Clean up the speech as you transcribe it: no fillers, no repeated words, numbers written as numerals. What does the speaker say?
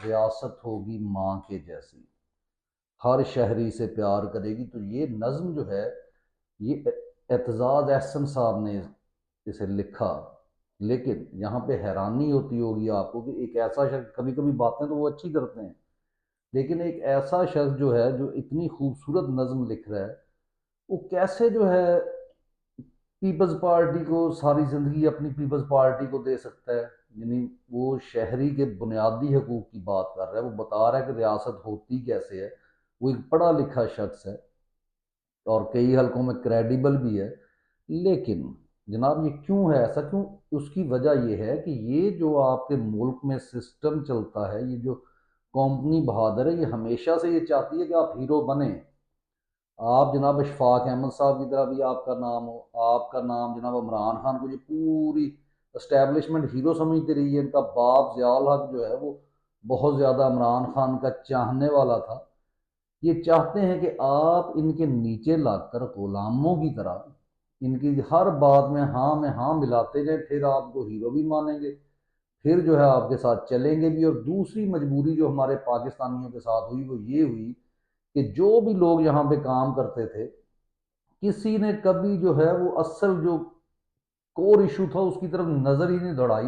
ریاست ہوگی ماں کے جیسی، ہر شہری سے پیار کرے گی۔ تو یہ نظم جو ہے، یہ اعتزاز احسن صاحب نے اسے لکھا۔ لیکن یہاں پہ حیرانی ہوتی ہوگی آپ کو کہ ایک ایسا شخص، کبھی کبھی باتیں تو وہ اچھی کرتے ہیں، لیکن ایک ایسا شخص جو ہے جو اتنی خوبصورت نظم لکھ رہا ہے، وہ کیسے جو ہے پیپلز پارٹی کو ساری زندگی اپنی پیپلز پارٹی کو دے سکتا ہے؟ یعنی وہ شہری کے بنیادی حقوق کی بات کر رہا ہے، وہ بتا رہا ہے کہ ریاست ہوتی کیسے ہے، وہ ایک پڑھا لکھا شخص ہے اور کئی حلقوں میں کریڈیبل بھی ہے۔ لیکن جناب یہ کیوں ہے ایسا؟ کیوں؟ اس کی وجہ یہ ہے کہ یہ جو آپ کے ملک میں سسٹم چلتا ہے، یہ جو کمپنی بہادر ہے، یہ ہمیشہ سے یہ چاہتی ہے کہ آپ ہیرو بنیں۔ آپ جناب اشفاق احمد صاحب کی طرح بھی آپ کا نام ہو، آپ کا نام جناب عمران خان کو، یہ پوری اسٹیبلشمنٹ ہیرو سمجھتی رہی ہے۔ ان کا باپ ضیاء الحق جو ہے وہ بہت زیادہ عمران خان کا چاہنے والا تھا۔ یہ چاہتے ہیں کہ آپ ان کے نیچے لا کر غلاموں کی طرح ان کی ہر بات میں ہاں ملاتے جائیں، پھر آپ کو ہیرو بھی مانیں گے، پھر جو ہے آپ کے ساتھ چلیں گے بھی۔ اور دوسری مجبوری جو ہمارے پاکستانیوں کے ساتھ ہوئی وہ یہ ہوئی کہ جو بھی لوگ یہاں پہ کام کرتے تھے، کسی نے کبھی جو ہے وہ اصل جو کور ایشو تھا اس کی طرف نظر ہی نہیں دوڑائی،